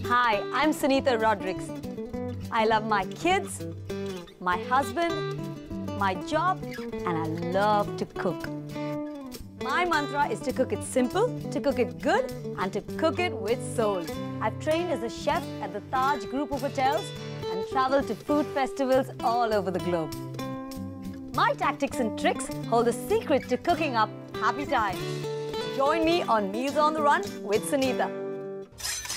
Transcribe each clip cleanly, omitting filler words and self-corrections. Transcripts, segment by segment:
Hi, I'm Sunita Rodrigues. I love my kids, my husband, my job, and I love to cook. My mantra is to cook it simple, to cook it good, and to cook it with soul. I've trained as a chef at the Taj group of hotels and traveled to food festivals all over the globe. My tactics and tricks hold the secret to cooking up happy times. Join me on Meals on the Run with Sunita.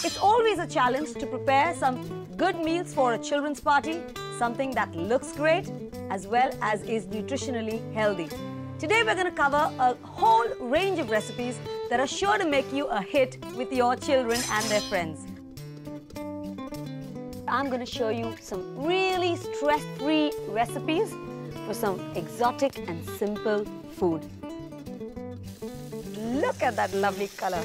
It's always a challenge to prepare some good meals for a children's party, something that looks great as well as is nutritionally healthy. Today we're going to cover a whole range of recipes that are sure to make you a hit with your children and their friends. I'm going to show you some really stress-free recipes for some exotic and simple food. Look at that lovely color.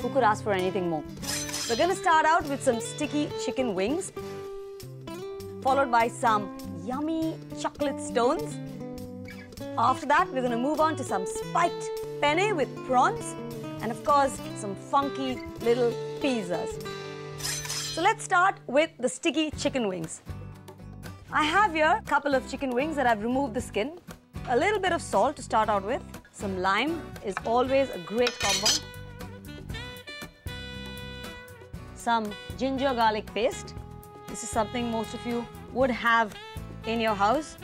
Who could ask for anything more? We're going to start out with some sticky chicken wings, followed by some yummy chocolate stones. After that, we're going to move on to some spiked penne with prawns, and of course, some funky little pizzas. So let's start with the sticky chicken wings. I have here a couple of chicken wings that I've removed the skin. A little bit of salt to start out with. Some lime is always a great combo. Some ginger garlic paste. This is something most of you would have in your house.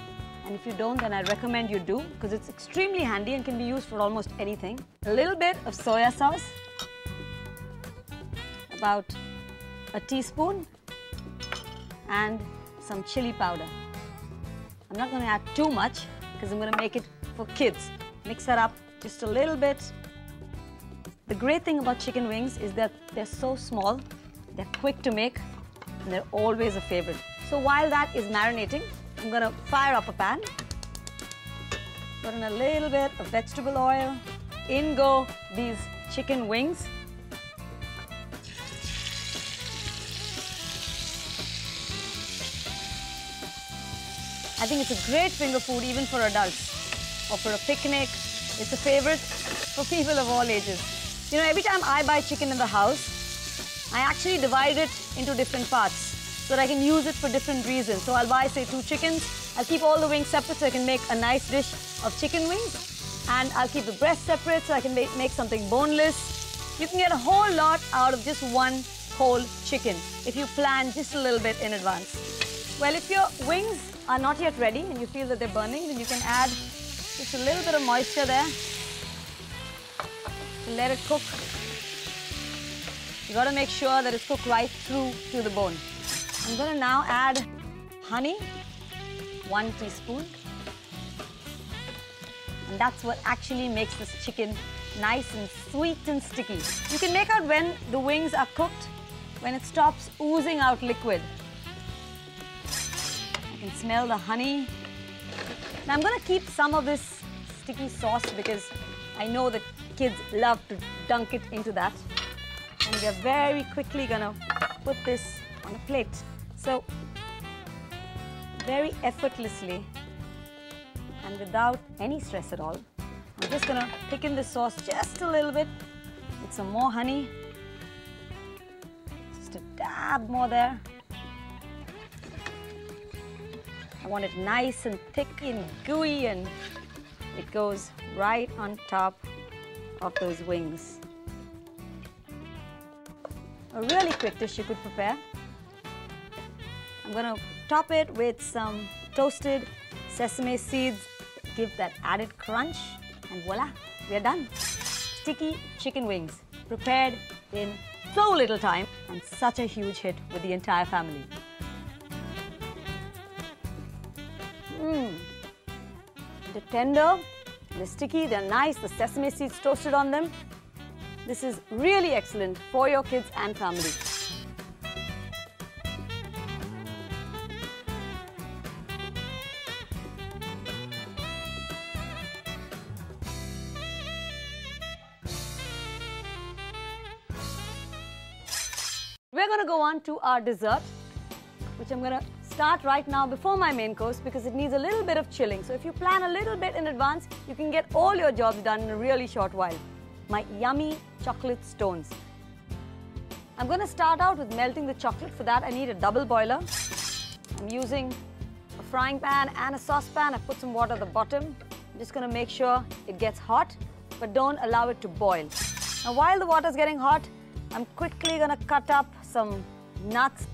And if you don't, then I recommend you do, because it's extremely handy and can be used for almost anything. A little bit of soya sauce. About a teaspoon. And some chili powder. I'm not going to add too much because I'm going to make it for kids. Mix that up just a little bit. The great thing about chicken wings is that they're so small, they're quick to make, and they're always a favorite. So while that is marinating, I'm going to fire up a pan. Put in a little bit of vegetable oil. In go these chicken wings. I think it's a great finger food even for adults or for a picnic. It's a favorite for people of all ages. You know, every time I buy chicken in the house, I actually divide it into different parts so that I can use it for different reasons. So I'll buy, say, 2 chickens. I'll keep all the wings separate so I can make a nice dish of chicken wings. And I'll keep the breast separate so I can make something boneless. You can get a whole lot out of just one whole chicken if you plan just a little bit in advance. Well, if your wings are not yet ready and you feel that they're burning, then you can add just a little bit of moisture there. Let it cook. You got to make sure that it's cooked right through to the bone. I'm going to now add honey, 1 teaspoon. And that's what actually makes this chicken nice and sweet and sticky. You can make out when the wings are cooked, when it stops oozing out liquid. You can smell the honey. Now I'm going to keep some of this sticky sauce because I know that kids love to dunk it into that. And we're very quickly going to put this on a plate. So, very effortlessly and without any stress at all, I'm just going to thicken the sauce just a little bit with some more honey. Just a dab more there. I want it nice and thick and gooey, and it goes right on top of those wings. A really quick dish you could prepare. I'm going to top it with some toasted sesame seeds. Give that added crunch, and voila, we are done. Sticky chicken wings, prepared in so little time and such a huge hit with the entire family. They're tender, they're sticky, they're nice, the sesame seeds toasted on them. This is really excellent for your kids and family. We're going to go on to our dessert, which I'm going to start right now before my main course because it needs a little bit of chilling. So if you plan a little bit in advance, you can get all your jobs done in a really short while. My yummy chocolate stones. I'm going to start out with melting the chocolate. For that, I need a double boiler. I'm using a frying pan and a saucepan. I put some water at the bottom. I'm just going to make sure it gets hot, but don't allow it to boil. Now, while the water is getting hot, I'm quickly going to cut up some nuts.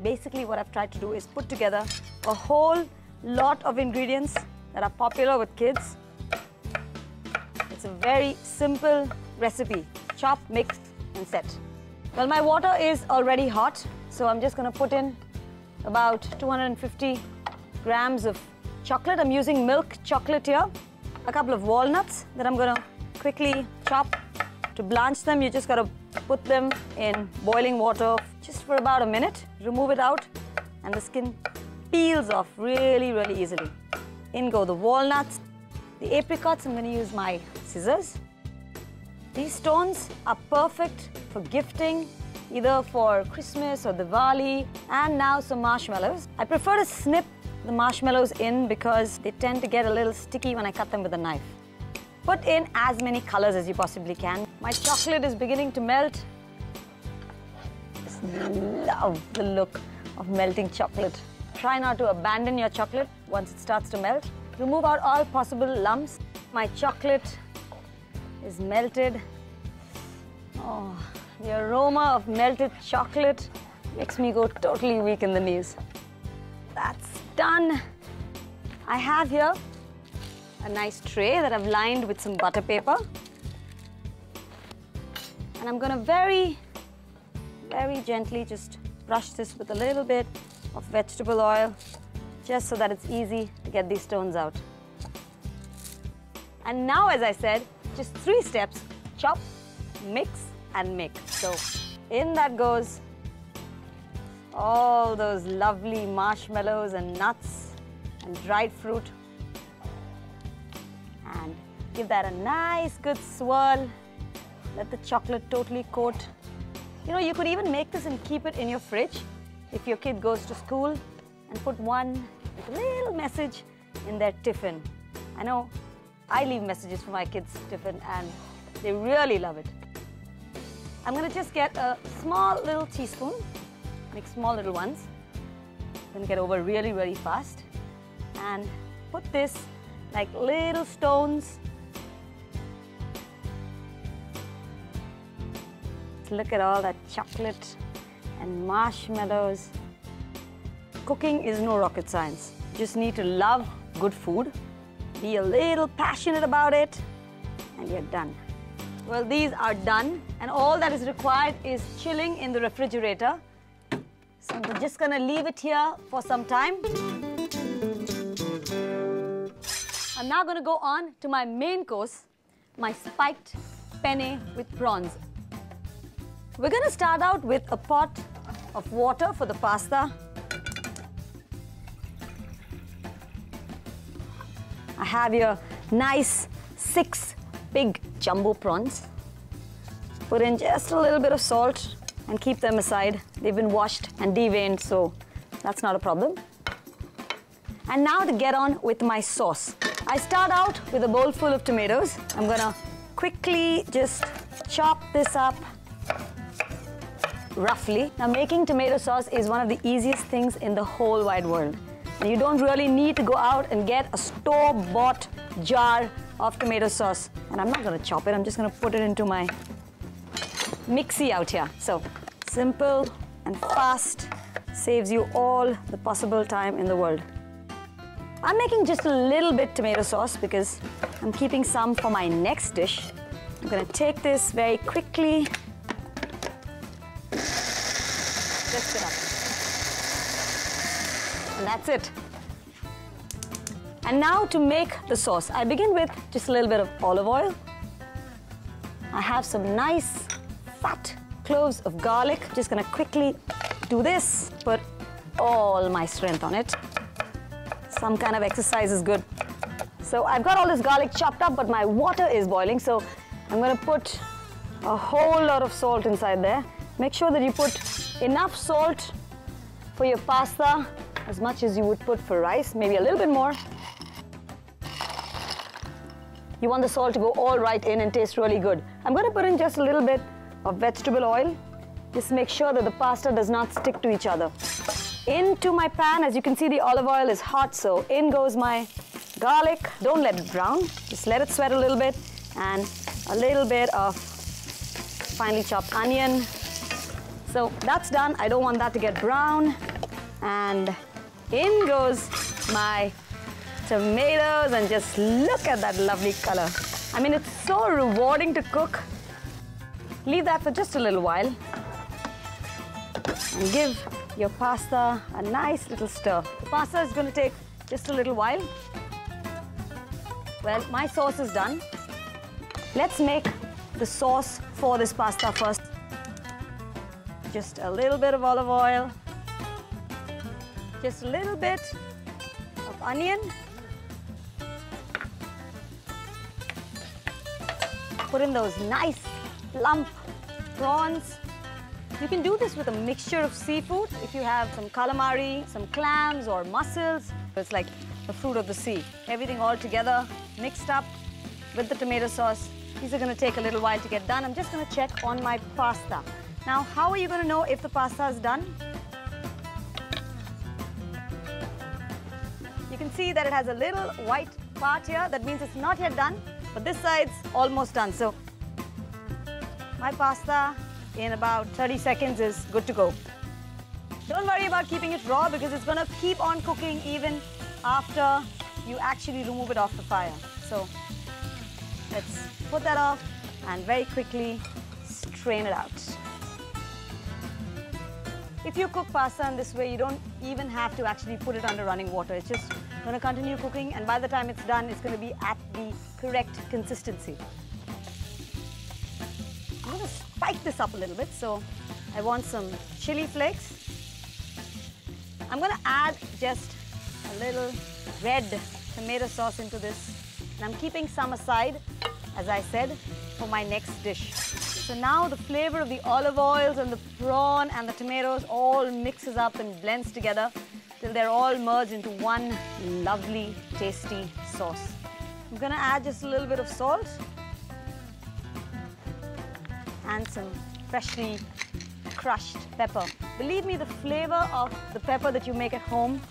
Basically, what I've tried to do is put together a whole lot of ingredients that are popular with kids. It's a very simple recipe. Chop, mix, and set. Well, my water is already hot, so I'm just going to put in about 250 grams of chocolate. I'm using milk chocolate here. A couple of walnuts that I'm going to quickly chop. To blanch them, you just got to put them in boiling water just for about a minute. Remove it out, and the skin peels off really, really easily. In go the walnuts. The apricots, I'm going to use my scissors. These stones are perfect for gifting, either for Christmas or Diwali. And now some marshmallows. I prefer to snip the marshmallows in because they tend to get a little sticky when I cut them with a knife. Put in as many colors as you possibly can. My chocolate is beginning to melt. Just love the look of melting chocolate. Try not to abandon your chocolate once it starts to melt. Remove out all possible lumps. My chocolate is melted. Oh, the aroma of melted chocolate makes me go totally weak in the knees. That's done. I have here a nice tray that I've lined with some butter paper. And I'm going to very, very gently just brush this with a little bit of vegetable oil, just so that it's easy to get these stones out. And now, as I said, just 3 steps: chop, mix, and make. So in that goes all those lovely marshmallows and nuts and dried fruit. And give that a nice good swirl. Let the chocolate totally coat. You know, you could even make this and keep it in your fridge if your kid goes to school, and put one with a little message in their tiffin. I know I leave messages for my kids' tiffin and they really love it. I'm going to just get a small little teaspoon, make small little ones. I'm going to get over really, really fast and put this like little stones. Look at all that chocolate and marshmallows. Cooking is no rocket science. You just need to love good food, be a little passionate about it, and you're done. Well, these are done, and all that is required is chilling in the refrigerator. So I'm just gonna leave it here for some time. I'm now gonna go on to my main course, my spiked penne with prawns. We're going to start out with a pot of water for the pasta. I have here nice 6 big jumbo prawns. Put in just a little bit of salt and keep them aside. They've been washed and deveined, so that's not a problem. And now to get on with my sauce. I start out with a bowl full of tomatoes. I'm going to quickly just chop this up roughly. Now, making tomato sauce is one of the easiest things in the whole wide world. And you don't really need to go out and get a store-bought jar of tomato sauce. And I'm not going to chop it, I'm just going to put it into my mixie out here. So, simple and fast, saves you all the possible time in the world. I'm making just a little bit tomato sauce because I'm keeping some for my next dish. I'm going to take this very quickly. Whisk it up. And that's it. And now to make the sauce, I begin with just a little bit of olive oil. I have some nice fat cloves of garlic. Just gonna quickly do this, put all my strength on it. Some kind of exercise is good. So I've got all this garlic chopped up, but my water is boiling, so I'm gonna put a whole lot of salt inside there. Make sure that you put enough salt for your pasta as much as you would put for rice, maybe a little bit more. You want the salt to go all right in and taste really good. I'm going to put in just a little bit of vegetable oil. Just make sure that the pasta does not stick to each other. Into my pan, as you can see, the olive oil is hot, so in goes my garlic. Don't let it brown, just let it sweat a little bit, and a little bit of finely chopped onion. So that's done. I don't want that to get brown. And in goes my tomatoes, and just look at that lovely color. I mean, it's so rewarding to cook. Leave that for just a little while and give your pasta a nice little stir. The pasta is going to take just a little while. Well, my sauce is done. Let's make the sauce for this pasta first. Just a little bit of olive oil, just a little bit of onion. Put in those nice plump prawns. You can do this with a mixture of seafood. If you have some calamari, some clams or mussels, it's like the fruit of the sea. Everything all together, mixed up with the tomato sauce. These are going to take a little while to get done. I'm just going to check on my pasta. Now, how are you going to know if the pasta is done? You can see that it has a little white part here. That means it's not yet done, but this side's almost done. So my pasta in about 30 seconds is good to go. Don't worry about keeping it raw because it's going to keep on cooking even after you actually remove it off the fire. So let's put that off and very quickly strain it out. If you cook pasta in this way, you don't even have to actually put it under running water. It's just going to continue cooking, and by the time it's done, it's going to be at the correct consistency. I'm going to spike this up a little bit, so I want some chili flakes. I'm going to add just a little red tomato sauce into this, and I'm keeping some aside, as I said, for my next dish. So now the flavor of the olive oils and the prawn and the tomatoes all mixes up and blends together till they're all merged into one lovely, tasty sauce. I'm going to add just a little bit of salt and some freshly crushed pepper. Believe me, the flavor of the pepper that you make at home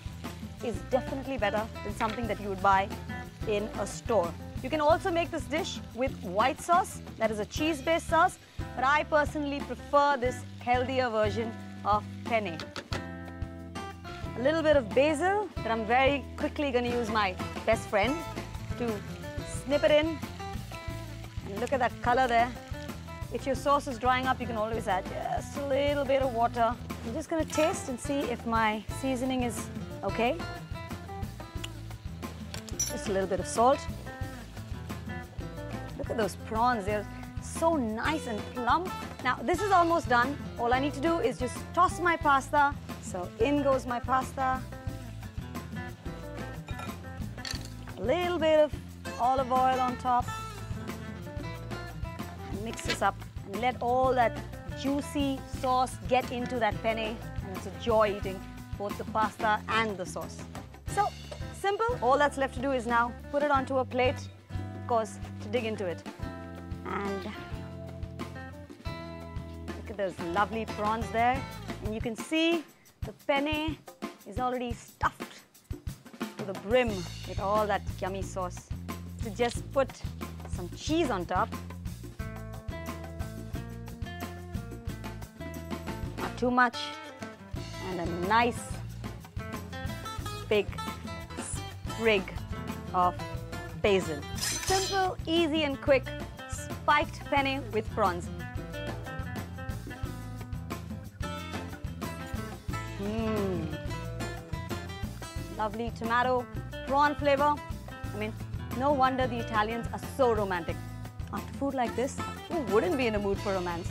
is definitely better than something that you would buy in a store. You can also make this dish with white sauce, that is a cheese-based sauce, but I personally prefer this healthier version of penne. A little bit of basil that I'm very quickly going to use my best friend to snip it in. And look at that color there. If your sauce is drying up, you can always add just a little bit of water. I'm just going to taste and see if my seasoning is okay. Just a little bit of salt. Look at those prawns, they're so nice and plump. Now, this is almost done. All I need to do is just toss my pasta. So in goes my pasta. A little bit of olive oil on top. And mix this up and let all that juicy sauce get into that penne. And it's a joy eating both the pasta and the sauce. So, simple. All that's left to do is now put it onto a plate, of course, to dig into it. And look at those lovely prawns there. And you can see the penne is already stuffed to the brim with all that yummy sauce. So just put some cheese on top. Not too much. And a nice big sprig of basil. Simple, easy and quick spiked penne with prawns. Lovely tomato, prawn flavor. I mean, no wonder the Italians are so romantic. After food like this, who wouldn't be in a mood for romance?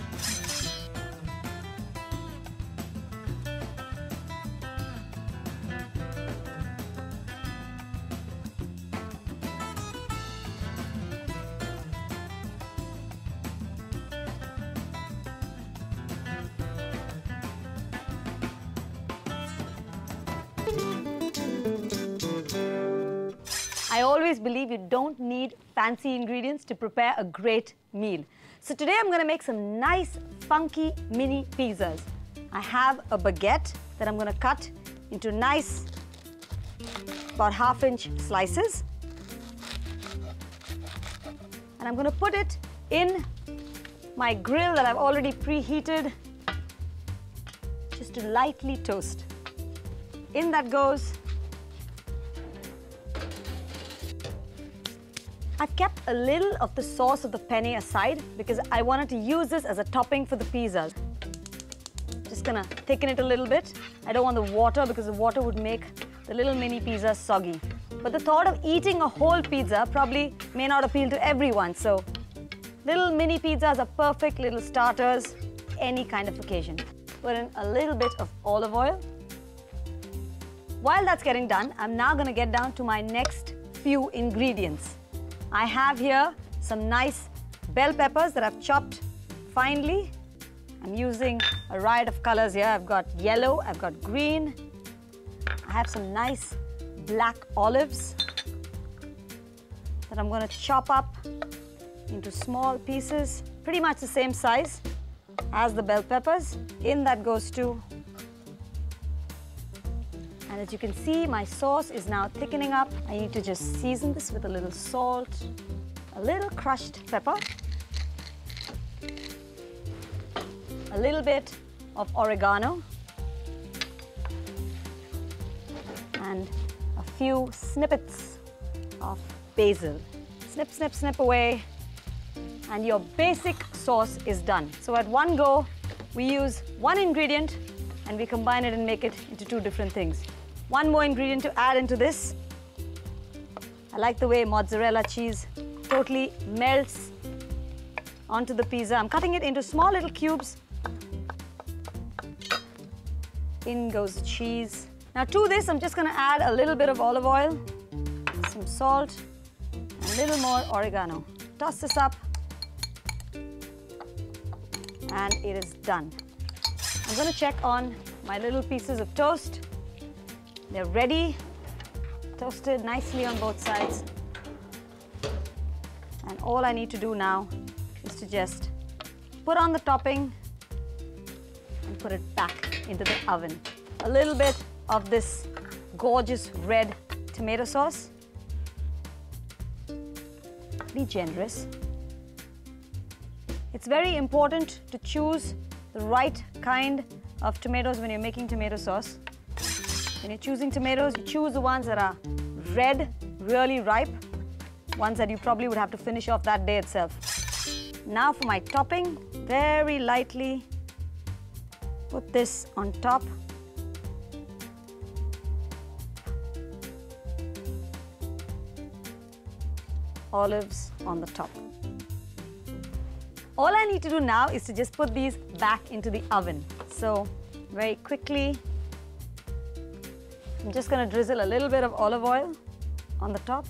I always believe you don't need fancy ingredients to prepare a great meal. So today I'm going to make some nice, funky mini pizzas. I have a baguette that I'm going to cut into nice, about ½ inch slices. And I'm going to put it in my grill that I've already preheated just to lightly toast. In that goes. I've kept a little of the sauce of the penne aside because I wanted to use this as a topping for the pizzas. Just gonna thicken it a little bit. I don't want the water because the water would make the little mini pizzas soggy. But the thought of eating a whole pizza probably may not appeal to everyone, so little mini pizzas are perfect little starters, any kind of occasion. Put in a little bit of olive oil. While that's getting done, I'm now gonna get down to my next few ingredients. I have here some nice bell peppers that I've chopped finely. I'm using a riot of colors here. I've got yellow, I've got green. I have some nice black olives that I'm going to chop up into small pieces, pretty much the same size as the bell peppers. In that goes too. And as you can see, my sauce is now thickening up. I need to just season this with a little salt, a little crushed pepper, a little bit of oregano, and a few snippets of basil. Snip, snip, snip away, and your basic sauce is done. So at one go, we use one ingredient and we combine it and make it into two different things. One more ingredient to add into this. I like the way mozzarella cheese totally melts onto the pizza. I'm cutting it into small little cubes. In goes the cheese. Now to this, I'm just going to add a little bit of olive oil, some salt, and a little more oregano. Toss this up, and it is done. I'm going to check on my little pieces of toast. They're ready, toasted nicely on both sides. And all I need to do now is to just put on the topping and put it back into the oven. A little bit of this gorgeous red tomato sauce. Be generous. It's very important to choose the right kind of tomatoes when you're making tomato sauce. When you're choosing tomatoes, you choose the ones that are red, really ripe, ones that you probably would have to finish off that day itself. Now for my topping, very lightly put this on top. Olives on the top. All I need to do now is to just put these back into the oven. So very quickly, I'm just going to drizzle a little bit of olive oil on the top.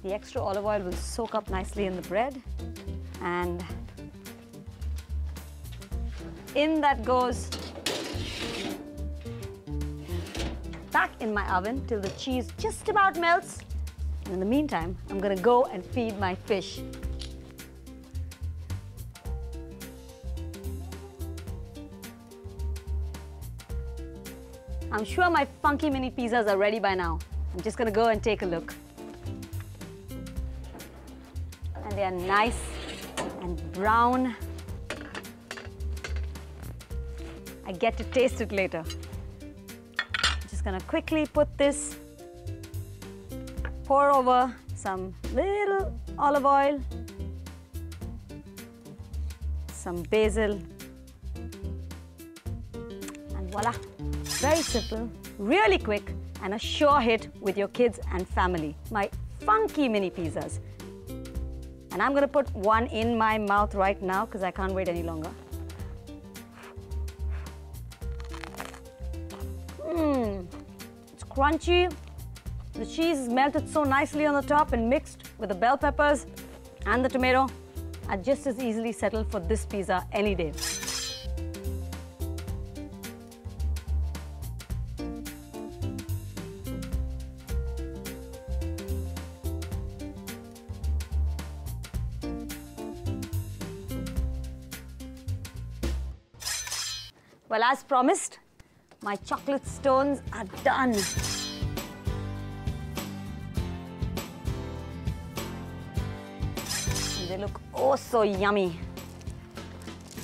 The extra olive oil will soak up nicely in the bread. And in that goes back in my oven till the cheese just about melts. And in the meantime, I'm going to go and feed my fish. I'm sure my funky mini pizzas are ready by now. I'm just going to go and take a look. And they are nice and brown. I get to taste it later. I'm just going to quickly put this, pour over some little olive oil, some basil, and voila. Very simple, really quick, and a sure hit with your kids and family. My funky mini pizzas. And I'm going to put one in my mouth right now because I can't wait any longer. It's crunchy. The cheese is melted so nicely on the top and mixed with the bell peppers and the tomato. I'd just as easily settle for this pizza any day. Well, as promised, my chocolate stones are done. And they look oh so yummy.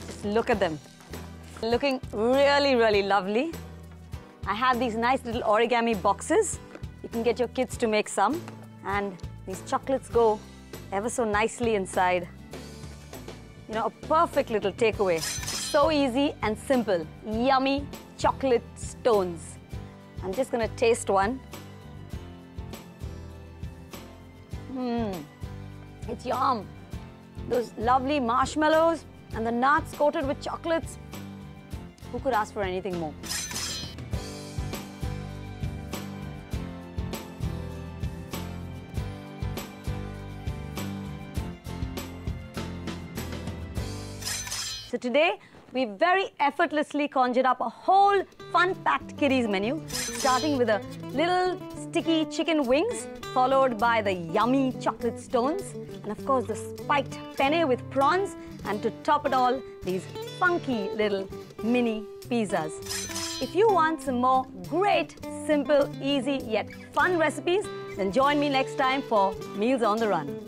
Just look at them. Looking really, really lovely. I have these nice little origami boxes. You can get your kids to make some. And these chocolates go ever so nicely inside. You know, a perfect little takeaway. So easy and simple. Yummy chocolate stones. I'm just going to taste one. It's yum. Those lovely marshmallows and the nuts coated with chocolates. Who could ask for anything more? So today, we very effortlessly conjured up a whole fun-packed kiddies menu, starting with a little sticky chicken wings, followed by the yummy chocolate stones, and of course the spiked penne with prawns, and to top it all, these funky little mini pizzas. If you want some more great, simple, easy, yet fun recipes, then join me next time for Meals on the Run.